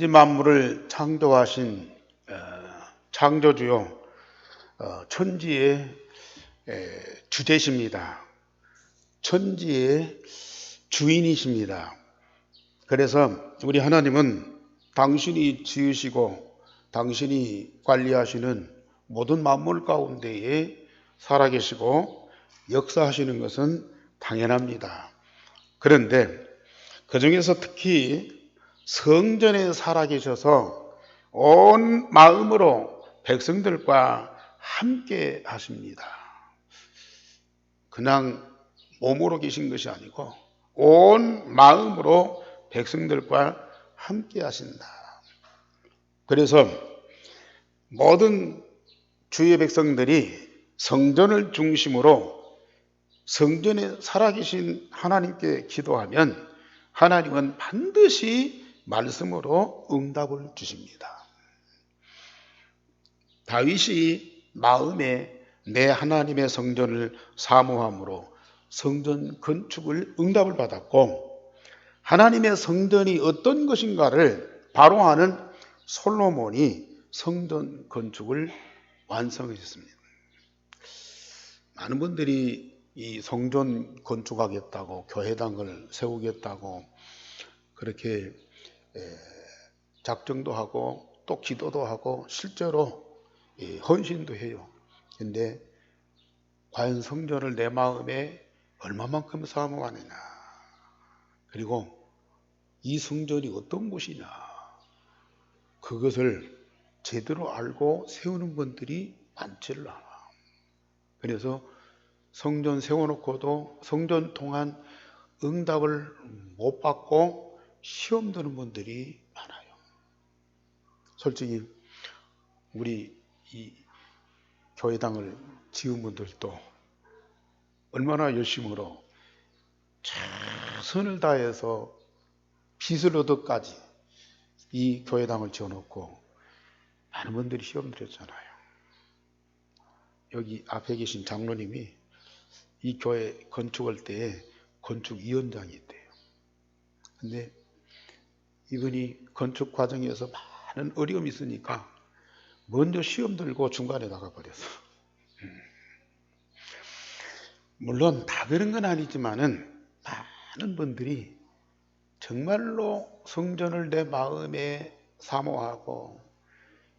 이 만물을 창조하신 창조주요 천지의 주제십니다. 천지의 주인이십니다. 그래서 우리 하나님은 당신이 지으시고 당신이 관리하시는 모든 만물 가운데에 살아계시고 역사하시는 것은 당연합니다. 그런데 그 중에서 특히 성전에 살아계셔서 온 마음으로 백성들과 함께 하십니다. 그냥 몸으로 계신 것이 아니고 온 마음으로 백성들과 함께 하신다. 그래서 모든 주의 백성들이 성전을 중심으로 성전에 살아계신 하나님께 기도하면 하나님은 반드시 말씀으로 응답을 주십니다. 다윗이 마음에 내 하나님의 성전을 사모함으로 성전 건축을 응답을 받았고, 하나님의 성전이 어떤 것인가를 바로 아는 솔로몬이 성전 건축을 완성했습니다. 많은 분들이 이 성전 건축하겠다고, 교회당을 세우겠다고 그렇게 작정도 하고 또 기도도 하고 실제로 헌신도 해요. 근데 과연 성전을 내 마음에 얼마만큼 사모하느냐, 그리고 이 성전이 어떤 곳이냐, 그것을 제대로 알고 세우는 분들이 많지를 않아. 그래서 성전 세워놓고도 성전 동안 응답을 못 받고 시험 드는 분들이 많아요. 솔직히 우리 이 교회당을 지은 분들도 얼마나 열심으로 최선을 다해서 빚을 얻어까지 이 교회당을 지어놓고 많은 분들이 시험 드렸잖아요. 여기 앞에 계신 장로님이 이 교회 건축할 때에 건축위원장이 있대요. 근데 이분이 건축 과정에서 많은 어려움이 있으니까 먼저 시험 들고 중간에 나가버렸어. 물론 다 그런 건 아니지만은 많은 분들이 정말로 성전을 내 마음에 사모하고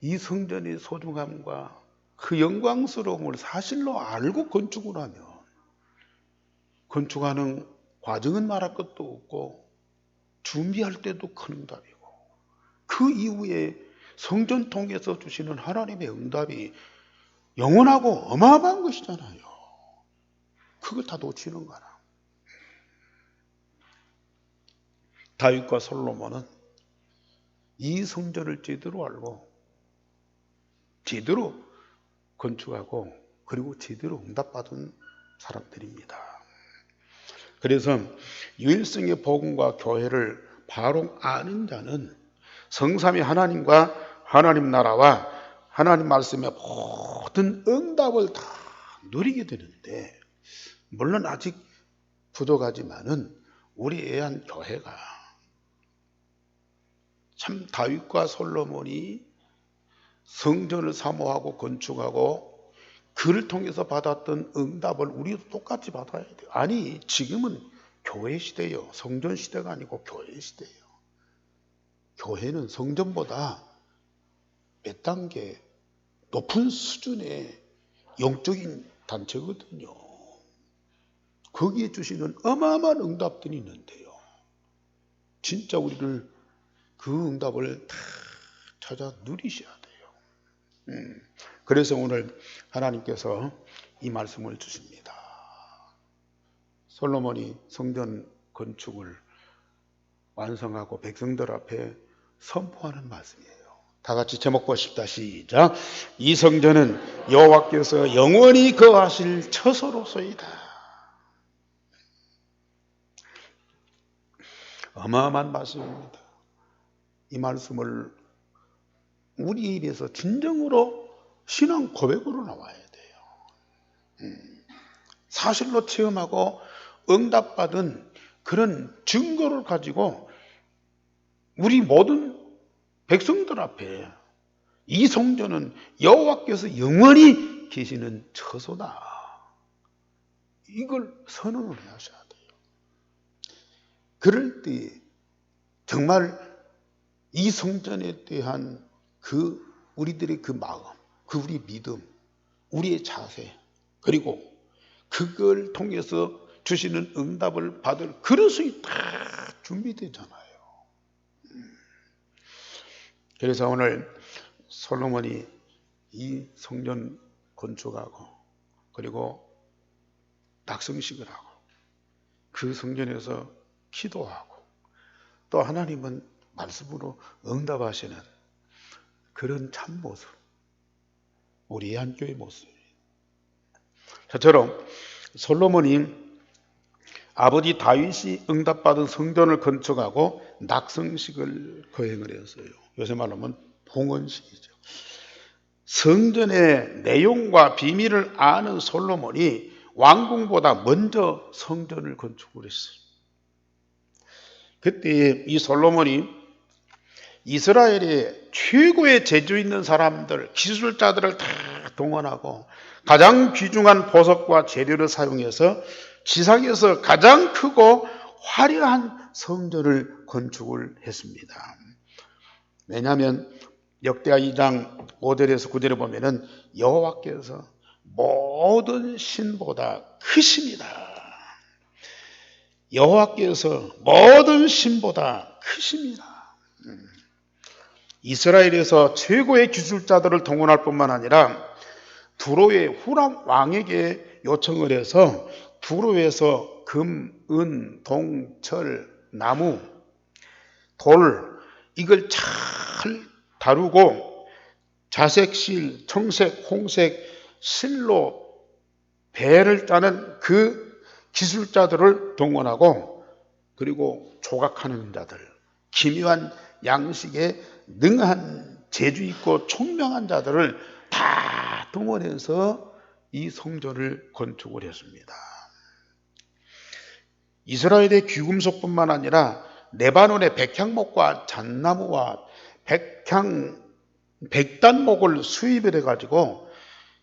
이 성전의 소중함과 그 영광스러움을 사실로 알고 건축을 하면 건축하는 과정은 말할 것도 없고 준비할 때도 큰 응답이고 그 이후에 성전 통해서 주시는 하나님의 응답이 영원하고 어마어마한 것이잖아요. 그걸 다 놓치는 거라. 다윗과 솔로몬은 이 성전을 제대로 알고 제대로 건축하고 그리고 제대로 응답받은 사람들입니다. 그래서 유일성의 복음과 교회를 바로 아는 자는 성삼위 하나님과 하나님 나라와 하나님 말씀의 모든 응답을 다 누리게 되는데, 물론 아직 부족하지만은 우리 애한교회가 참 다윗과 솔로몬이 성전을 사모하고 건축하고 그를 통해서 받았던 응답을 우리도 똑같이 받아야 돼요. 아니, 지금은 교회 시대예요. 성전 시대가 아니고 교회 시대예요. 교회는 성전보다 몇 단계 높은 수준의 영적인 단체거든요. 거기에 주시는 어마어마한 응답들이 있는데요. 진짜 우리를 그 응답을 다 찾아 누리셔야 돼요. 그래서 오늘 하나님께서 이 말씀을 주십니다. 솔로몬이 성전 건축을 완성하고 백성들 앞에 선포하는 말씀이에요. 다 같이 제목 보십시다. 시작. 이 성전은 여호와께서 영원히 거하실 처소로소이다. 어마어마한 말씀입니다. 이 말씀을 우리 입에서 진정으로 신앙 고백으로 나와야 돼요. 사실로 체험하고 응답받은 그런 증거를 가지고 우리 모든 백성들 앞에 이 성전은 여호와께서 영원히 계시는 처소다. 이걸 선언을 하셔야 돼요. 그럴 때 정말 이 성전에 대한 그 우리들의 그 마음, 그 우리 믿음, 우리의 자세, 그리고 그걸 통해서 주시는 응답을 받을 그릇이 다 준비되잖아요. 그래서 오늘 솔로몬이 이 성전 건축하고 그리고 낙성식을 하고 그 성전에서 기도하고 또 하나님은 말씀으로 응답하시는 그런 참모습, 우리 예한교회 모습입니다. 저처럼 솔로몬이 아버지 다윗이 응답받은 성전을 건축하고 낙성식을 거행을 했어요. 요새 말로 하면 봉헌식이죠. 성전의 내용과 비밀을 아는 솔로몬이 왕궁보다 먼저 성전을 건축을 했어요. 그때 이 솔로몬이 이스라엘의 최고의 재주 있는 사람들, 기술자들을 다 동원하고 가장 귀중한 보석과 재료를 사용해서 지상에서 가장 크고 화려한 성전을 건축을 했습니다. 왜냐하면 역대하 2장 5절에서 9절에 보면은 여호와께서 모든 신보다 크십니다. 여호와께서 모든 신보다 크십니다. 이스라엘에서 최고의 기술자들을 동원할 뿐만 아니라 두로의 후람 왕에게 요청을 해서 두로에서 금, 은, 동, 철, 나무, 돌 이걸 잘 다루고 자색실, 청색, 홍색, 실로 배를 따는 그 기술자들을 동원하고 그리고 조각하는 자들, 기묘한 양식에 능한 재주 있고 총명한 자들을 다 동원해서 이 성전을 건축을 했습니다. 이스라엘의 귀금속뿐만 아니라 레바논의 백향목과 잣나무와 백단목을 수입을 해가지고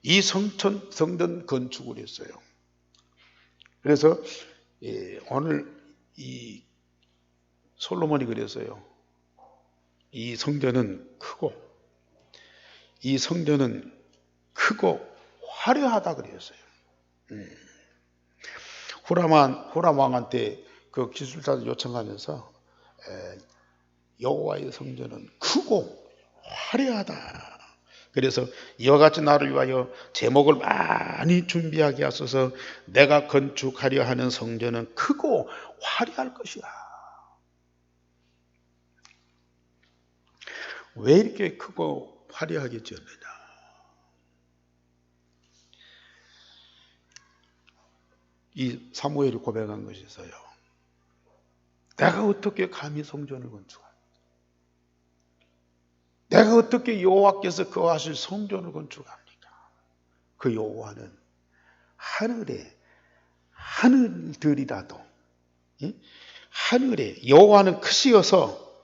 이 성전 건축을 했어요. 그래서 오늘 이 솔로몬이 그랬어요. 이 성전은 크고 화려하다 그랬어요. 후람 왕한테 그 기술자들 요청하면서 여호와의 성전은 크고 화려하다. 그래서 이와 같이 나를 위하여 제목을 많이 준비하게 하소서. 내가 건축하려 하는 성전은 크고 화려할 것이야. 왜 이렇게 크고 화려하게 지었느냐? 이 사무엘이 고백한 것이 있어요. 내가 어떻게 감히 성전을 건축하냐? 내가 어떻게 여호와께서 거하실 성전을 건축합니까? 그 여호와는 하늘들이라도 하늘에 여호와는 크시어서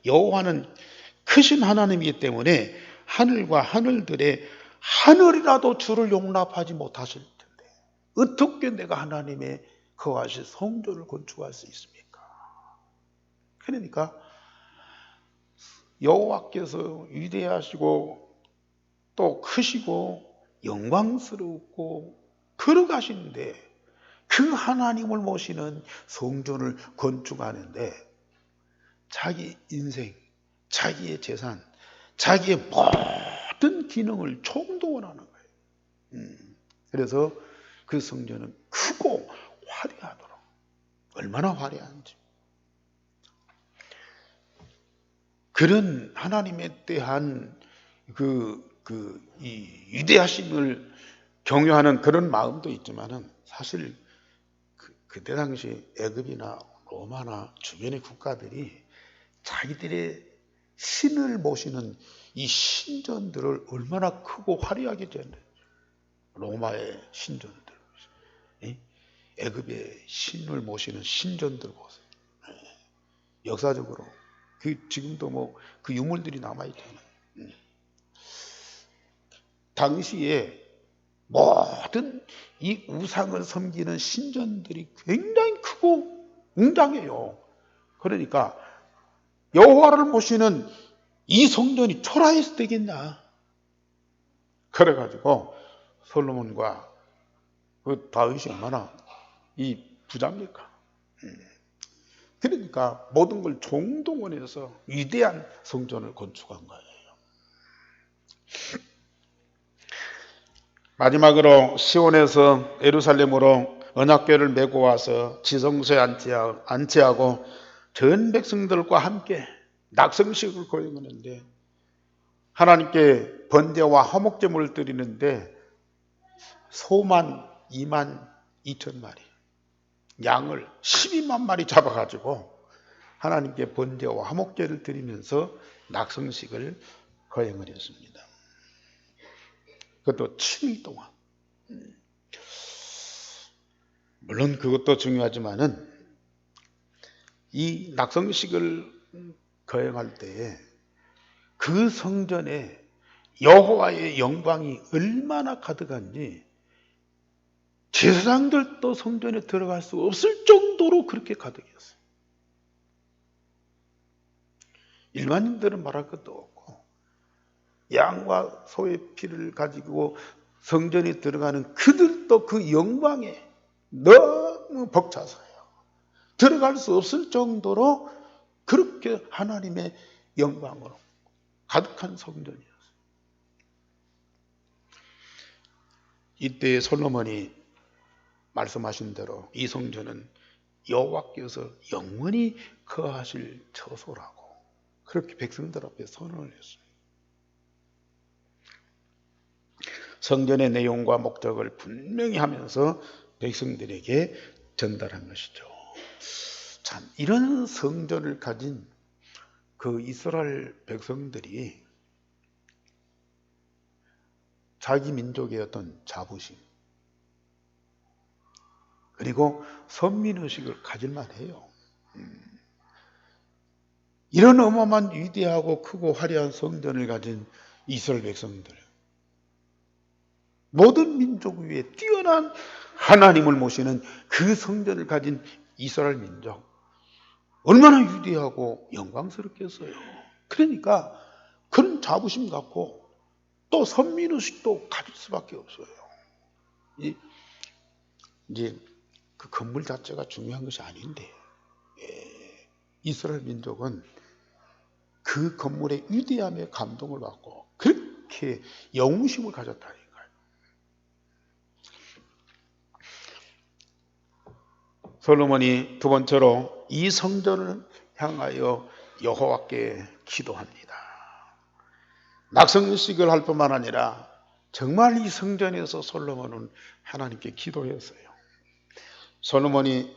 여호와는 크신 하나님이기 때문에 하늘과 하늘들의 하늘이라도 주를 용납하지 못하실 텐데 어떻게 내가 하나님의 거하실 성전을 건축할 수 있습니까? 그러니까 여호와께서 위대하시고 또 크시고 영광스럽고 걸어가시는데 그 하나님을 모시는 성전을 건축하는데 자기 인생, 자기의 재산, 자기의 모든 기능을 총동원하는 거예요. 그래서 그 성전은 크고 화려하도록 얼마나 화려한지 그런 하나님에 대한 이 위대하심을 경외하는 그런 마음도 있지만은 사실 그때 당시 애굽이나 로마나 주변의 국가들이 자기들의 신을 모시는 이 신전들을 얼마나 크고 화려하게 지었는지 로마의 신전들, 애굽의 신을 모시는 신전들 보세요. 역사적으로 그 지금도 뭐 그 유물들이 남아있잖아요. 당시에 모든 이 우상을 섬기는 신전들이 굉장히 크고 웅장해요. 그러니까 여호와를 모시는 이 성전이 초라해서 되겠나? 그래가지고 솔로몬과 그 다윗이 얼마나 이 부자입니까? 그러니까 모든 걸 총동원해서 위대한 성전을 건축한 거예요. 마지막으로 시온에서 예루살렘으로 언약궤를 메고 와서 지성소에 안치하고 전 백성들과 함께 낙성식을 거행하는데 하나님께 번제와 화목제물을 드리는데 소만 2만 2천 마리, 양을 12만 마리 잡아가지고 하나님께 번제와 화목제를 드리면서 낙성식을 거행을 했습니다. 그것도 7일 동안. 물론 그것도 중요하지만은 이 낙성식을 거행할 때에 그 성전에 여호와의 영광이 얼마나 가득한지 제사장들도 성전에 들어갈 수 없을 정도로 그렇게 가득했어요. 일반인들은 말할 것도 없고 양과 소의 피를 가지고 성전에 들어가는 그들도 그 영광에 너무 벅차서요. 들어갈 수 없을 정도로 그렇게 하나님의 영광으로 가득한 성전이었어요. 이때 솔로몬이 말씀하신 대로 이 성전은 여호와께서 영원히 거하실 처소라고 그렇게 백성들 앞에 선언을 했어요. 성전의 내용과 목적을 분명히 하면서 백성들에게 전달한 것이죠. 참 이런 성전을 가진 그 이스라엘 백성들이 자기 민족의 어떤 자부심 그리고 선민의식을 가질만 해요. 이런 어마어마한 위대하고 크고 화려한 성전을 가진 이스라엘 백성들, 모든 민족 위에 뛰어난 하나님을 모시는 그 성전을 가진 이스라엘 민족, 얼마나 위대하고 영광스럽겠어요. 그러니까 그런 자부심 갖고 또 선민의식도 가질 수밖에 없어요. 이제 그 건물 자체가 중요한 것이 아닌데 이스라엘 민족은 그 건물의 위대함에 감동을 받고 그렇게 영웅심을 가졌다니까요. 솔로몬이 두 번째로 이 성전을 향하여 여호와께 기도합니다. 낙성식을 할 뿐만 아니라 정말 이 성전에서 솔로몬은 하나님께 기도했어요. 솔로몬이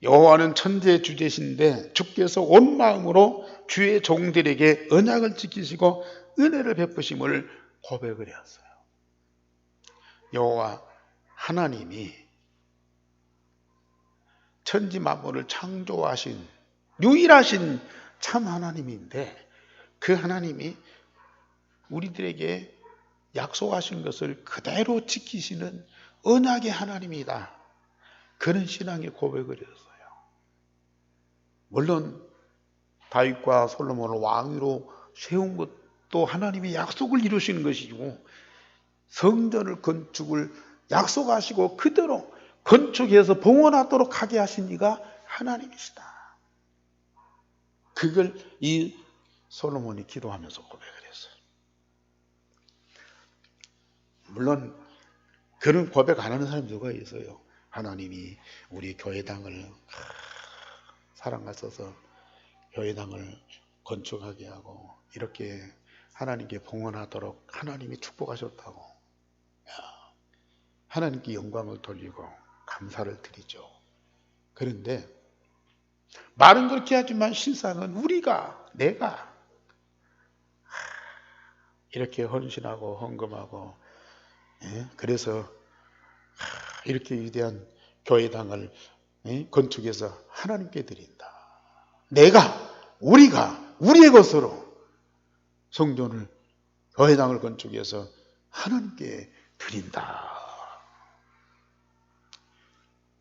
여호와는 천지의 주제신데 주께서 온 마음으로 주의 종들에게 언약을 지키시고 은혜를 베푸심을 고백을 했어요. 여호와 하나님이 천지 만물을 창조하신 유일하신 참 하나님인데 그 하나님이 우리들에게 약속하신 것을 그대로 지키시는 언약의 하나님이다. 그런 신앙의 고백을 했어요. 물론 다윗과 솔로몬을 왕위로 세운 것도 하나님의 약속을 이루시는 것이고 성전을 건축을 약속하시고 그대로 건축해서 봉헌하도록 하게 하신 이가 하나님이시다. 그걸 이 솔로몬이 기도하면서 고백을 했어요. 물론 그런 고백 안 하는 사람이 누가 있어요? 하나님이 우리 교회당을 사랑하셔서 교회당을 건축하게 하고 이렇게 하나님께 봉헌하도록 하나님이 축복하셨다고 하나님께 영광을 돌리고 감사를 드리죠. 그런데 말은 그렇게 하지만 실상은 내가 이렇게 헌신하고 헌금하고 그래서 이렇게 위대한 교회당을 건축해서 하나님께 드린다. 우리가 우리의 것으로 성전을, 교회당을 건축해서 하나님께 드린다.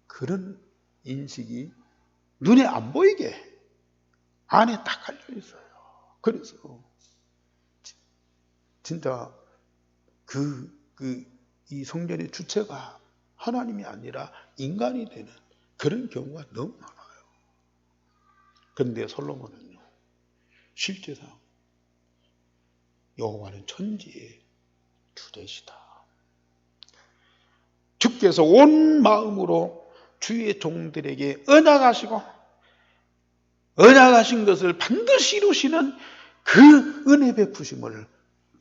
그런 인식이 눈에 안 보이게 안에 딱 깔려 있어요. 그래서 진짜 이 성전의 주체가 하나님이 아니라 인간이 되는 그런 경우가 너무 많아요. 그런데 솔로몬은요, 실제상 여호와는 천지의 주되시다. 주께서 온 마음으로 주의 종들에게 언약하시고 언약하신 것을 반드시 이루시는 그 은혜 베푸심을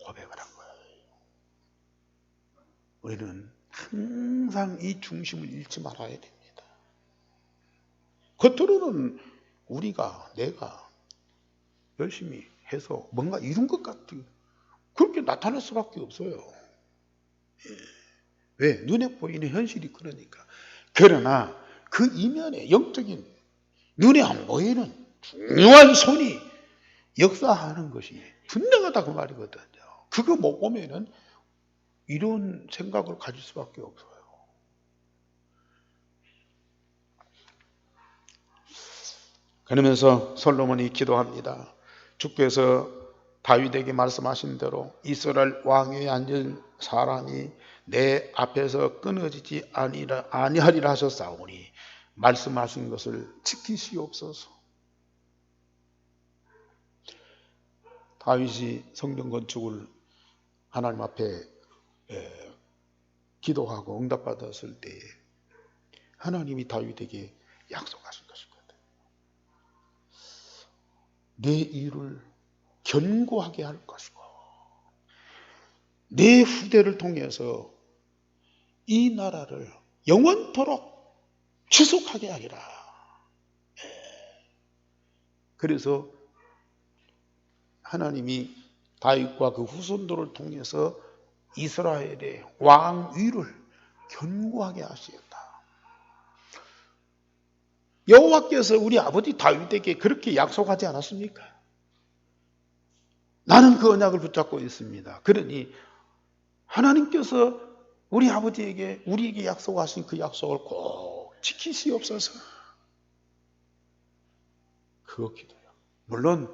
고백을 한 거예요. 우리는 항상 이 중심을 잃지 말아야 됩니다. 겉으로는 내가 열심히 해서 뭔가 이룬 것 같아요. 그렇게 나타날 수밖에 없어요. 왜? 눈에 보이는 현실이 그러니까. 그러나 그 이면에 영적인 눈에 안 보이는 중요한 손이 역사하는 것이 분명하다 그 말이거든요. 그거 못 보면은 이런 생각을 가질 수밖에 없어요. 그러면서 솔로몬이 기도합니다. 주께서 다윗에게 말씀하신 대로 이스라엘 왕위에 앉은 사람이 내 앞에서 끊어지지 아니하리라 하셨사오니 말씀하신 것을 지키시옵소서. 다윗이 성전 건축을 하나님 앞에 기도하고 응답받았을 때 하나님이 다윗에게 약속하신 것이거든요. 내 일을 견고하게 할 것이고 내 후대를 통해서 이 나라를 영원토록 지속하게 하리라. 그래서 하나님이 다윗과 그 후손들을 통해서 이스라엘의 왕위를 견고하게 하시겠다. 여호와께서 우리 아버지 다윗에게 그렇게 약속하지 않았습니까? 나는 그 언약을 붙잡고 있습니다. 그러니 하나님께서 우리 아버지에게 우리에게 약속하신 그 약속을 꼭 지키시옵소서. 그거 기도요. 물론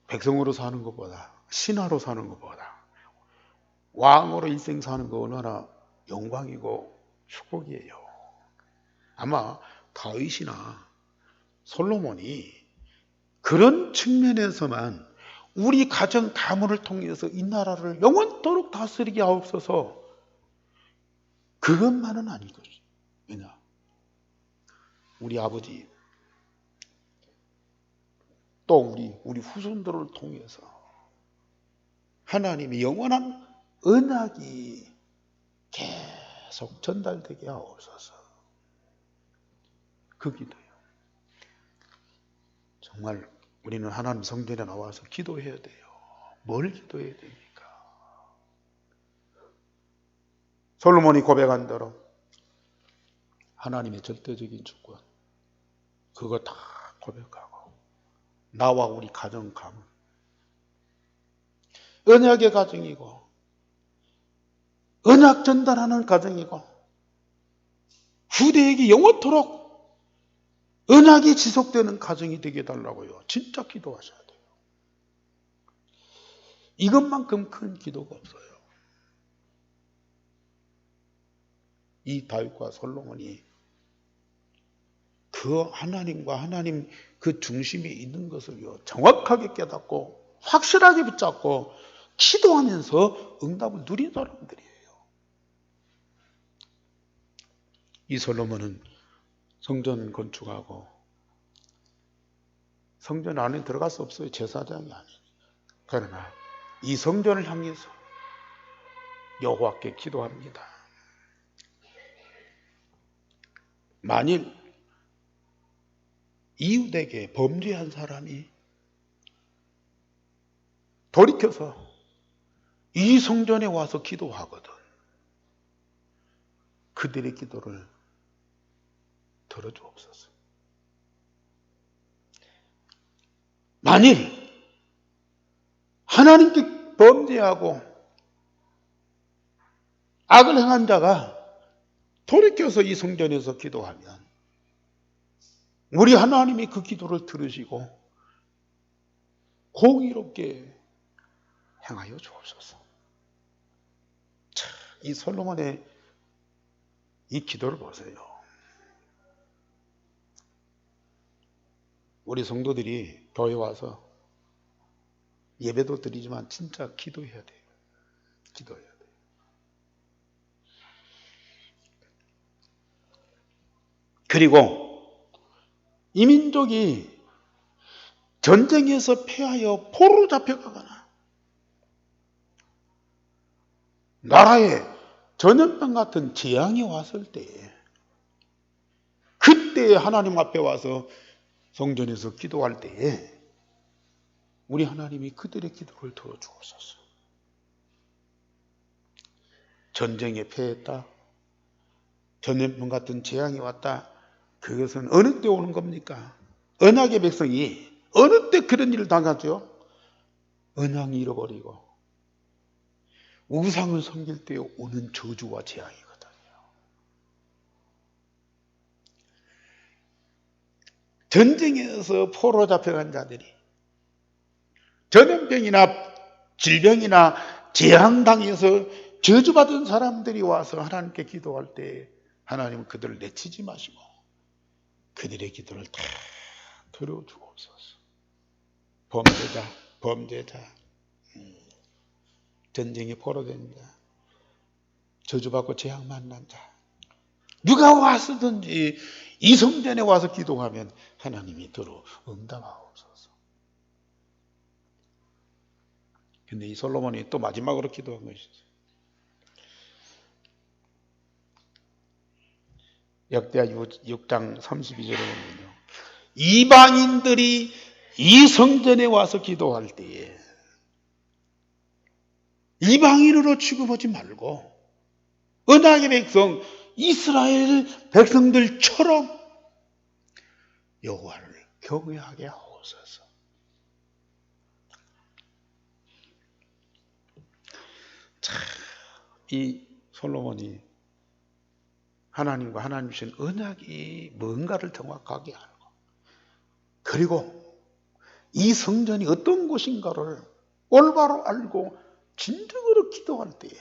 백성으로 사는 것보다 신하로 사는 것보다 왕으로 일생 사는 거 얼마나 영광이고 축복이에요. 아마 다윗이나 솔로몬이 그런 측면에서만 우리 가정 가문을 통해서 이 나라를 영원토록 다스리게 하옵소서, 그것만은 아닌 것이죠. 왜냐? 우리 아버지 또 우리 후손들을 통해서 하나님의 영원한 언약이 계속 전달되게 하옵소서. 그 기도요. 정말 우리는 하나님 성전에 나와서 기도해야 돼요. 뭘 기도해야 됩니까? 솔로몬이 고백한 대로 하나님의 절대적인 주권, 그거 다 고백하고 나와 우리 가정 가문, 언약의 가정이고 언약 전달하는 가정이고 후대에게 영원토록 언약이 지속되는 가정이 되게 해달라고요. 진짜 기도하셔야 돼요. 이것만큼 큰 기도가 없어요. 이 다윗과 솔로몬이 그 하나님과 하나님 그 중심에 있는 것을요, 정확하게 깨닫고 확실하게 붙잡고 기도하면서 응답을 누린 사람들이에요. 이 솔로몬은 성전 건축하고 성전 안에 들어갈 수 없어요. 제사장이 아니에요. 그러나 이 성전을 향해서 여호와께 기도합니다. 만일 이웃에게 범죄한 사람이 돌이켜서 이 성전에 와서 기도하거든, 그들의 기도를 들어주옵소서. 만일 하나님께 범죄하고 악을 행한 자가 돌이켜서 이 성전에서 기도하면 우리 하나님이 그 기도를 들으시고 공의롭게 행하여 주옵소서. 참, 이 솔로몬의 이 기도를 보세요. 우리 성도들이 교회 와서 예배도 드리지만 진짜 기도해야 돼요. 기도해야 돼요. 그리고 이 민족이 전쟁에서 패하여 포로로 잡혀가거나 나라에 전염병 같은 재앙이 왔을 때에 그때 하나님 앞에 와서 성전에서 기도할 때에 우리 하나님이 그들의 기도를 들어주옵소서. 전쟁에 패했다. 전염병 같은 재앙이 왔다. 그것은 어느 때 오는 겁니까? 언약의 백성이 어느 때 그런 일을 당하죠? 언약을 잃어버리고 우상을 섬길 때 오는 저주와 재앙이거든요. 전쟁에서 포로 잡혀간 자들이 전염병이나 질병이나 재앙당해서 저주받은 사람들이 와서 하나님께 기도할 때 하나님은 그들을 내치지 마시고 그들의 기도를 다 들어주옵소서. 범죄자, 전쟁에 포로된 자, 저주받고 재앙 만난 자, 누가 왔든지 이 성전에 와서 기도하면 하나님이 들어 응답하옵소서. 근데 이 솔로몬이 또 마지막으로 기도한 것이 있어요. 역대하 6장 32절에 보면요. 이방인들이 이 성전에 와서 기도할 때에 이방인으로 취급하지 말고 언약의 백성 이스라엘 백성들처럼 여호와를 경외하게 하옵소서. 참, 이 솔로몬이 하나님과 하나님 주신 언약이 뭔가를 정확하게 알고 그리고 이 성전이 어떤 곳인가를 올바로 알고 진정으로 기도할 때에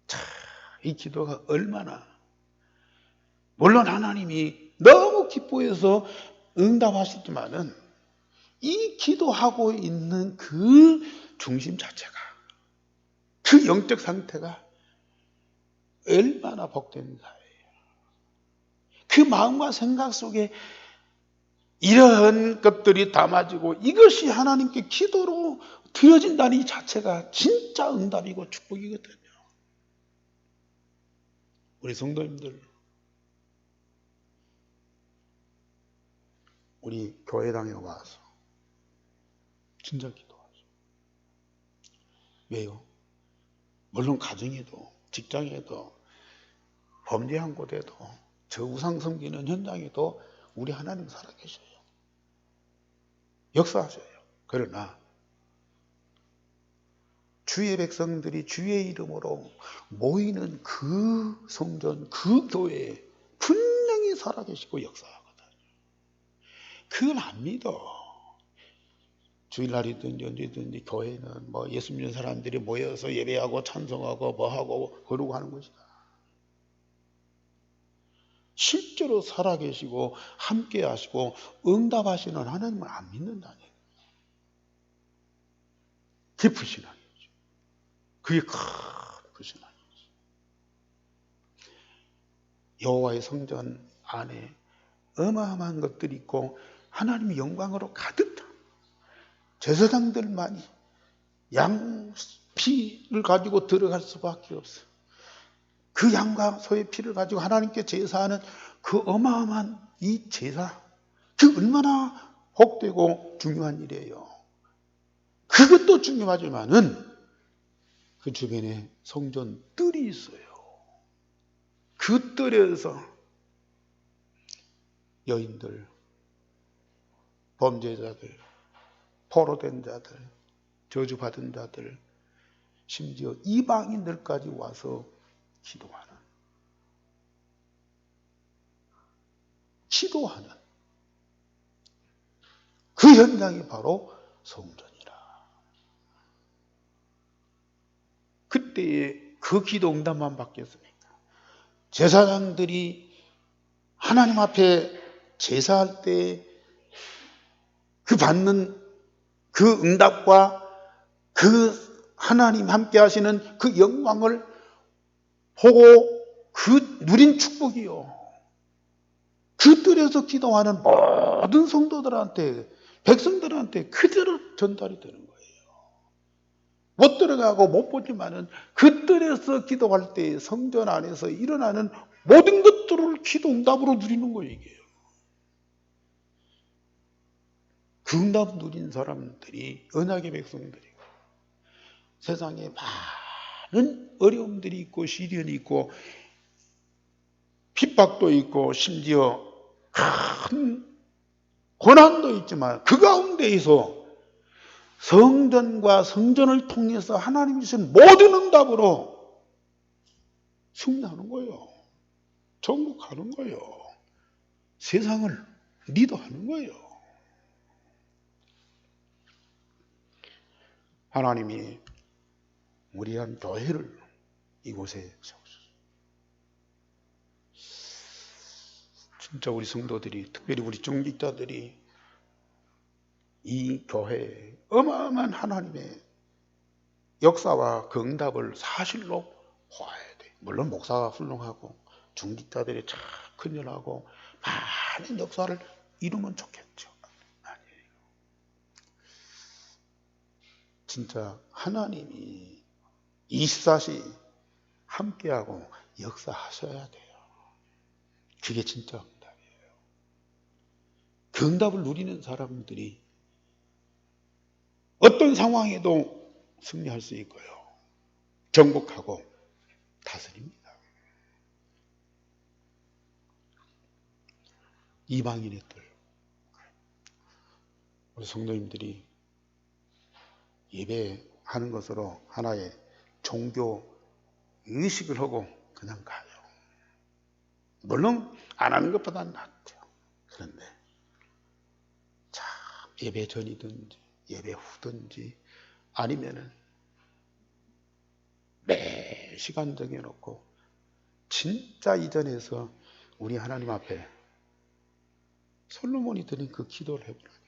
참, 이 기도가 얼마나 물론 하나님이 너무 기뻐해서 응답하시지만은 이 기도하고 있는 그 중심 자체가 그 영적 상태가 얼마나 복된 사예요. 그 마음과 생각 속에 이런 것들이 담아지고 이것이 하나님께 기도로 드려진다는 이 자체가 진짜 응답이고 축복이거든요. 우리 성도님들, 우리 교회당에 와서 진짜 기도하죠. 왜요? 물론 가정에도 직장에도 범죄한 곳에도 저 우상 섬기는 현장에도 우리 하나님 살아계셔요. 역사하셔요. 그러나 주의 백성들이 주의 이름으로 모이는 그 성전, 그 교회에 분명히 살아계시고 역사하거든요. 그걸 안 믿어. 주일날이든지 언제든지 교회는 뭐 예수 믿는 사람들이 모여서 예배하고 찬송하고 뭐하고 그러고 하는 것이다. 실제로 살아계시고 함께 하시고 응답하시는 하나님을 안 믿는다는 얘기예요. 깊으신 하나님이죠. 그게 크신 하나님이죠. 여호와의 성전 안에 어마어마한 것들이 있고 하나님의 영광으로 가득 제사장들만이 양 피를 가지고 들어갈 수밖에 없어요. 그 양과 소의 피를 가지고 하나님께 제사하는 그 어마어마한 이 제사, 그 얼마나 복되고 중요한 일이에요. 그것도 중요하지만은 그 주변에 성전 뜰이 있어요. 그 뜰에서 여인들, 범죄자들, 포로된 자들, 저주받은 자들, 심지어 이방인들까지 와서 기도하는 그 현장이 바로 성전이라. 그때에 그 기도 응답만 받겠습니까? 제사장들이 하나님 앞에 제사할 때 그 받는 그 응답과 그 하나님 함께 하시는 그 영광을 보고 그 누린 축복이요, 그 뜰에서 기도하는 모든 성도들한테, 백성들한테 그대로 전달이 되는 거예요. 못 들어가고 못 보지만은 그 뜰에서 기도할 때 성전 안에서 일어나는 모든 것들을 기도 응답으로 누리는 거예요, 이게. 그 응답 누린 사람들이 언약의 백성들이고, 세상에 많은 어려움들이 있고 시련이 있고 핍박도 있고 심지어 큰 고난도 있지만 그 가운데에서 성전과 성전을 통해서 하나님이 주신 모든 응답으로 승리하는 거예요. 정복하는 거예요. 세상을 리더하는 거예요. 하나님이 우리 한 교회를 이곳에 세우셨어요. 진짜 우리 성도들이, 특별히 우리 중직자들이 이 교회에 어마어마한 하나님의 역사와 그 응답을 사실로 보아야 돼. 물론 목사가 훌륭하고 중직자들이 참 큰일하고 많은 역사를 이루면 좋겠죠. 아니에요. 진짜 하나님이 24시 함께하고 역사하셔야 돼요. 그게 진짜 응답이에요. 그 응답을 누리는 사람들이 어떤 상황에도 승리할 수 있고요, 정복하고 다스립니다. 이방인의 뜰, 우리 성도님들이 예배하는 것으로 하나의 종교 의식을 하고 그냥 가요. 물론 안 하는 것보다는 낫죠. 그런데 참 예배 전이든지 예배 후든지 아니면은 매 시간 정해놓고 진짜 이전에서 우리 하나님 앞에 솔로몬이 드린 그 기도를 해보라니까요.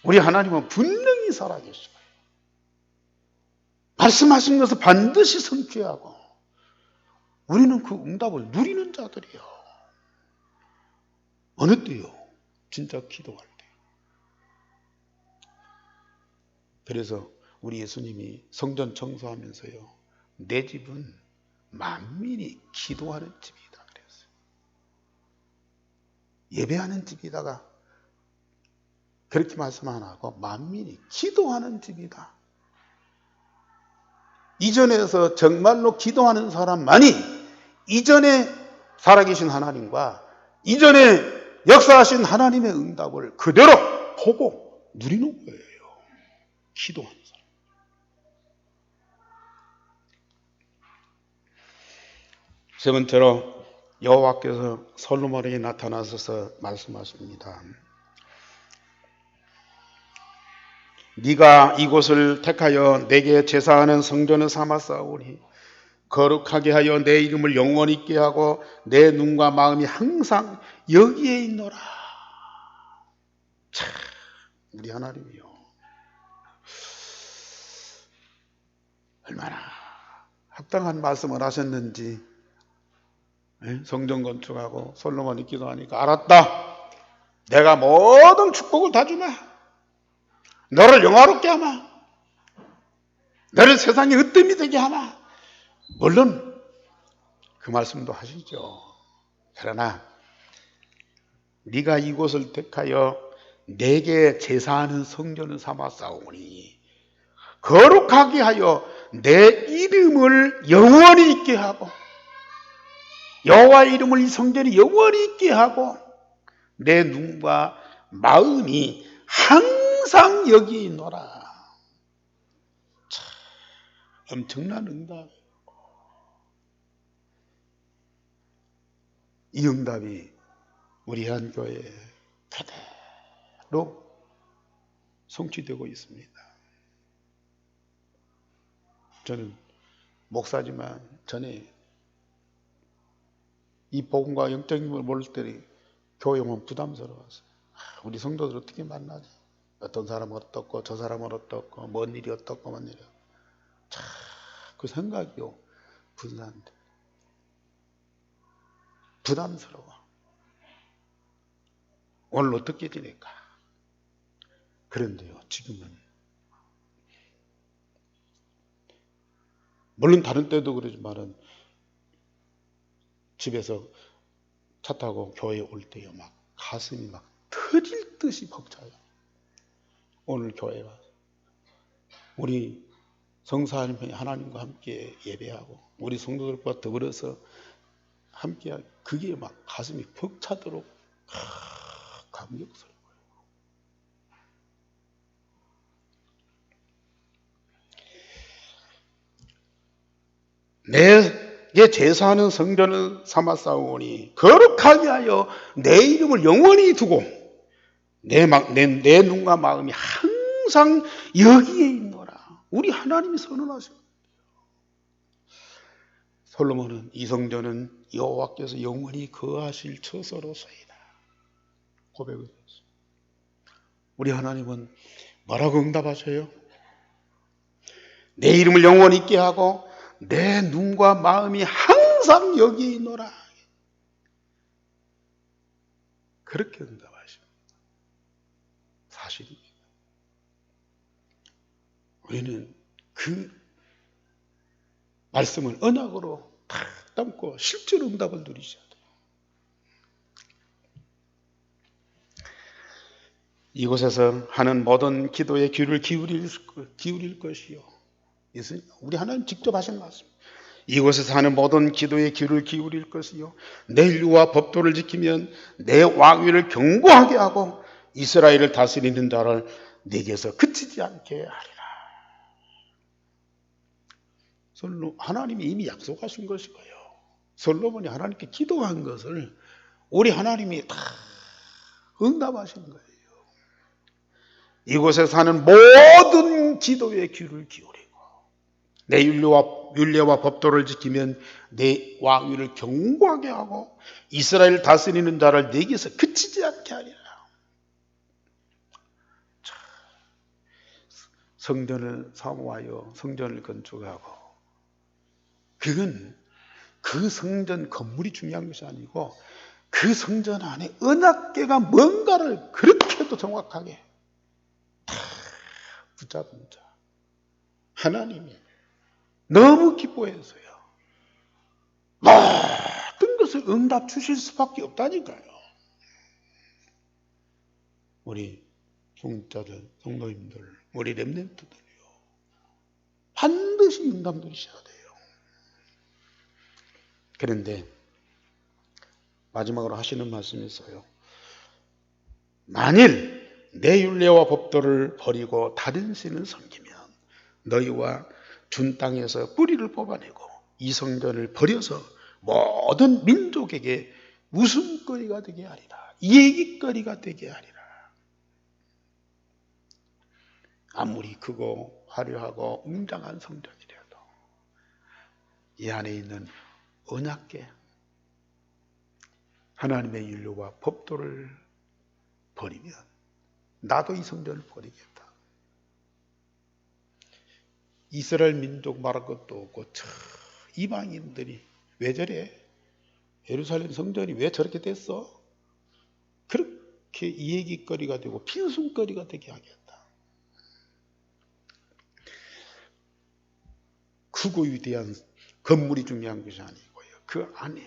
우리 하나님은 분명히 살아계시고 말씀하신 것을 반드시 성취하고 우리는 그 응답을 누리는 자들이요. 어느 때요? 진짜 기도할 때. 그래서 우리 예수님이 성전 청소하면서요, 내 집은 만민이 기도하는 집이다 그랬어요. 예배하는 집이다가 그렇게 말씀 안 하고 만민이 기도하는 집이다. 이전에서 정말로 기도하는 사람만이 이전에 살아계신 하나님과 이전에 역사하신 하나님의 응답을 그대로 보고 누리는 거예요. 기도하는 사람. 세 번째로 여호와께서 솔로몬에게 나타나셔서 말씀하십니다. 네가 이곳을 택하여 내게 제사하는 성전을 삼았사오니 거룩하게 하여 내 이름을 영원히 있게 하고 내 눈과 마음이 항상 여기에 있노라. 참, 우리 하나님이요, 얼마나 합당한 말씀을 하셨는지. 성전 건축하고 솔로몬이 기도하니까, 알았다, 내가 모든 축복을 다 주마, 너를 영화롭게 하마, 너를 세상에 으뜸이 되게 하마. 물론 그 말씀도 하시죠. 그러나 네가 이곳을 택하여 내게 제사하는 성전을 삼았사오니 거룩하게 하여 내 이름을 영원히 있게 하고, 여호와의 이름을 이 성전에 영원히 있게 하고 내 눈과 마음이 항상 여기 있노라. 참 엄청난 응답. 이 응답이 우리 한교회에 그대로 성취되고 있습니다. 저는 목사지만 전에 이 복음과 영적인 걸 모를 때 교회 오면 부담스러웠어요. 우리 성도들 어떻게 만나지? 어떤 사람은 어떻고 저 사람은 어떻고 뭔 일이 어떻고 뭔 일이 참 그 생각이요 분산돼. 부담스러워. 오늘 어떻게 지낼까? 그런데요, 지금은 물론 다른 때도 그러지만은 집에서 차 타고 교회에 올 때요, 막 가슴이 막 터질 듯이 벅차요. 오늘 교회 와서 우리 성사하는 하나님과 함께 예배하고 우리 성도들과 더불어서 함께 그게 막 가슴이 벅차도록 감격스러워요. 내게 제사하는 성전을 삼아 싸우니 거룩하게 하여 내 이름을 영원히 두고 내 눈과 마음이 항상 여기에 있노라. 우리 하나님이 선언하셔. 솔로몬은 이 성전은 여호와께서 영원히 거하실 처소로소이다 고백을 했어요. 우리 하나님은 뭐라고 응답하셔요? 내 이름을 영원히 있게 하고 내 눈과 마음이 항상 여기에 있노라. 그렇게 응답하십니다. 사실입니다. 우리는 그 말씀을 언약으로 다 담고 실제로 응답을 누리셔야 돼요. 이곳에서 하는 모든 기도에 귀를 기울일 것이요. 우리 하나님 직접 하신 말씀. 이곳에서 하는 모든 기도에 귀를 기울일 것이요. 내 율법과 법도를 지키면 내 왕위를 견고하게 하고 이스라엘을 다스리는 자를 내게서 그치지 않게 하리라. 하나님이 이미 약속하신 것이고요. 솔로몬이 하나님께 기도한 것을 우리 하나님이 다 응답하신 거예요. 이곳에서 하는 모든 기도에 귀를 기울이고 내 율례와 법도를 지키면 내 왕위를 견고하게 하고 이스라엘을 다스리는 자를 내게서 그치지 않게 하리라. 성전을 사모하여 성전을 건축하고 그건 그 성전 건물이 중요한 것이 아니고 그 성전 안에 언약궤가 뭔가를 그렇게도 정확하게 다 붙잡은 자 하나님이 너무 기뻐해서요. 모든 것을 응답 주실 수밖에 없다니까요. 우리 성자들, 성도님들, 우리 렘넌트들이요. 반드시 응답 누리셔야 돼요. 그런데 마지막으로 하시는 말씀이 있어요. 만일 내 율례와 법도를 버리고 다른 신을 섬기면 너희와 준 땅에서 뿌리를 뽑아내고 이 성전을 버려서 모든 민족에게 웃음거리가 되게 하리라. 얘기거리가 되게 하리라. 아무리 크고 화려하고 웅장한 성전이라도 이 안에 있는 언약궤 하나님의 율법과 법도를 버리면 나도 이 성전을 버리겠다. 이스라엘 민족 말할 것도 없고 이방인들이 왜 저래? 예루살렘 성전이 왜 저렇게 됐어? 그렇게 이 얘기거리가 되고 핀순거리가 되게 하겠다. 크고 위대한 건물이 중요한 것이 아니고요. 그 안에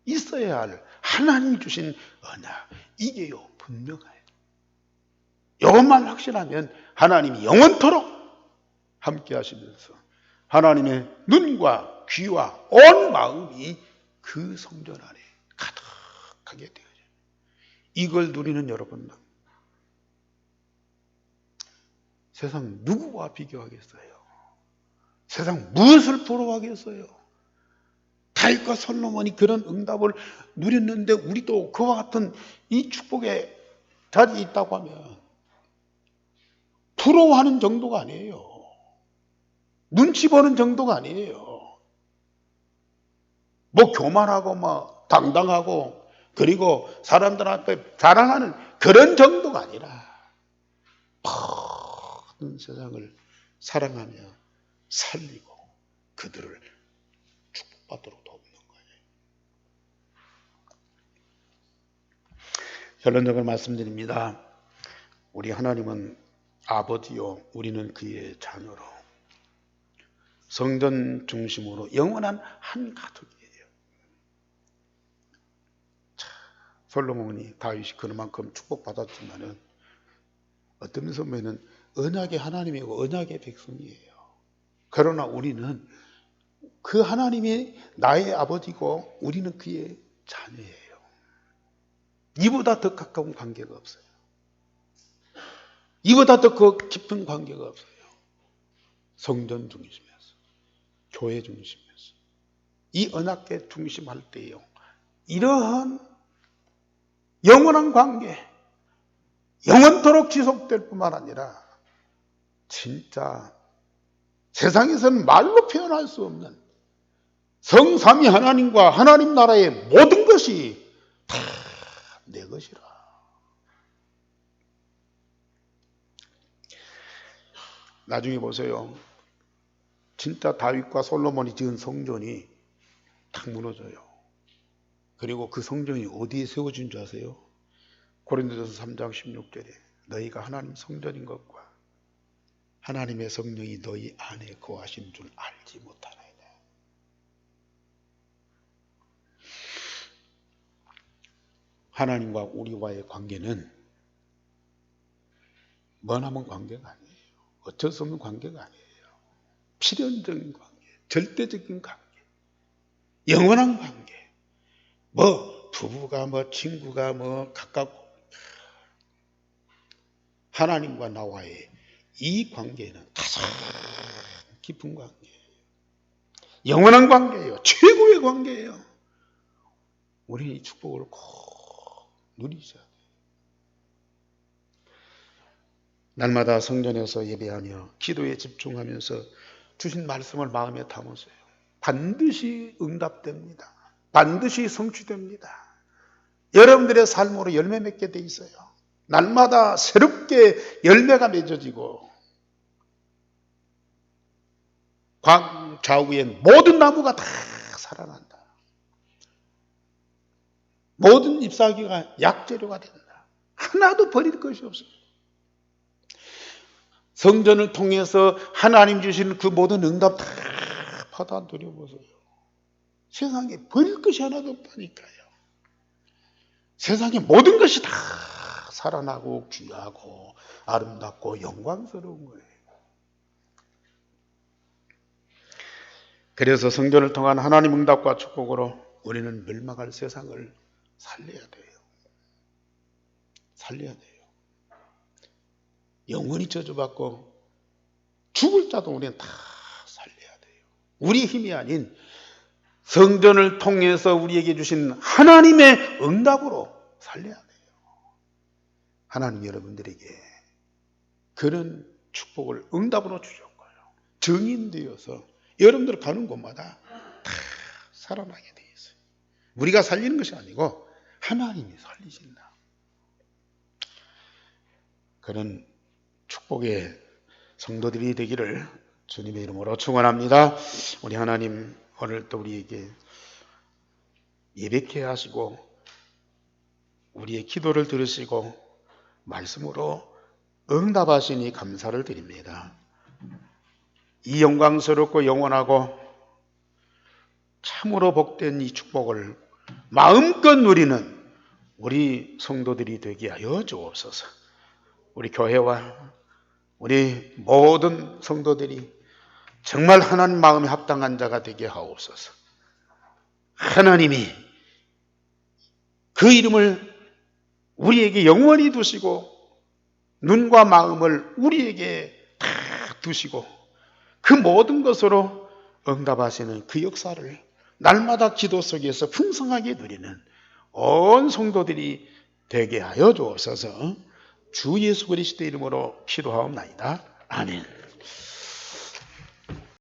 있어야 할 하나님이 주신 언약 이게요 분명해요. 이것만 확실하면 하나님이 영원토록 함께 하시면서 하나님의 눈과 귀와 온 마음이 그 성전 안에 가득하게 되어져요. 이걸 누리는 여러분, 세상 누구와 비교하겠어요? 세상 무엇을 부러워하겠어요? 다윗과 솔로몬이 그런 응답을 누렸는데 우리도 그와 같은 이 축복의 자리에 있다고 하면 부러워하는 정도가 아니에요. 눈치 보는 정도가 아니에요. 뭐 교만하고 뭐 당당하고 그리고 사람들 앞에 자랑하는 그런 정도가 아니라 모든 세상을 사랑하며 살리고 그들을 축복받도록 돕는 거예요. 결론적으로 말씀드립니다. 우리 하나님은 아버지요, 우리는 그의 자녀로 성전 중심으로 영원한 한 가족이에요. 솔로몬이 다윗이 그만큼 축복받았지만은 어떤 면에서 보면은 언약의 하나님이고 언약의 백성이에요. 그러나 우리는 그 하나님이 나의 아버지고 우리는 그의 자녀예요. 이보다 더 가까운 관계가 없어요. 이보다 더 깊은 관계가 없어요. 성전 중심에서, 교회 중심에서, 이 언약계 중심할 때요. 이러한 영원한 관계, 영원토록 지속될 뿐만 아니라 진짜 세상에서는 말로 표현할 수 없는 성삼위 하나님과 하나님 나라의 모든 것이 다 내 것이라. 나중에 보세요. 진짜 다윗과 솔로몬이 지은 성전이 탁 무너져요. 그리고 그 성전이 어디에 세워진 줄 아세요? 고린도전서 3장 16절에 너희가 하나님 성전인 것과 하나님의 성령이 너희 안에 거하신 줄 알지 못하나이다. 하나님과 우리와의 관계는 머나먼 관계가 아니에요. 어쩔 수 없는 관계가 아니에요. 필연적인 관계, 절대적인 관계, 영원한 관계. 뭐 부부가 뭐 친구가 뭐 가깝고 하나님과 나와의 이 관계는 가장 깊은 관계예요. 영원한 관계예요. 최고의 관계예요. 우리 이 축복을 꼭 누리셔야 돼요. 날마다 성전에서 예배하며 기도에 집중하면서 주신 말씀을 마음에 담으세요. 반드시 응답됩니다. 반드시 성취됩니다. 여러분들의 삶으로 열매 맺게 돼 있어요. 날마다 새롭게 열매가 맺어지고 광 좌우엔 모든 나무가 다 살아난다. 모든 잎사귀가 약재료가 된다. 하나도 버릴 것이 없어요. 성전을 통해서 하나님 주시는 그 모든 응답 다 받아 누려보세요. 세상에 버릴 것이 하나도 없다니까요. 세상의 모든 것이 다 살아나고 귀하고 아름답고 영광스러운 거예요. 그래서 성전을 통한 하나님 응답과 축복으로 우리는 멸망할 세상을 살려야 돼요. 살려야 돼요. 영원히 저주받고 죽을 자도 우리는 다 살려야 돼요. 우리의 힘이 아닌 성전을 통해서 우리에게 주신 하나님의 응답으로 살려야 돼요. 하나님 여러분들에게 그런 축복을 응답으로 주셨고요. 증인되어서 여러분들 가는 곳마다 다 살아나게 돼 있어요. 우리가 살리는 것이 아니고 하나님이 살리신다. 그런 축복의 성도들이 되기를 주님의 이름으로 축원합니다. 우리 하나님 오늘 또 우리에게 예배케 하시고 우리의 기도를 들으시고 말씀으로 응답하시니 감사를 드립니다. 이 영광스럽고 영원하고 참으로 복된 이 축복을 마음껏 누리는 우리 성도들이 되게 하여 주옵소서. 우리 교회와 우리 모든 성도들이 정말 하나님 마음에 합당한 자가 되게 하옵소서. 하나님이 그 이름을 우리에게 영원히 두시고 눈과 마음을 우리에게 다 두시고 그 모든 것으로 응답하시는 그 역사를 날마다 기도 속에서 풍성하게 누리는 온 성도들이 되게 하여 주옵소서. 주 예수 그리스도 이름으로 기도하옵나이다. 아멘.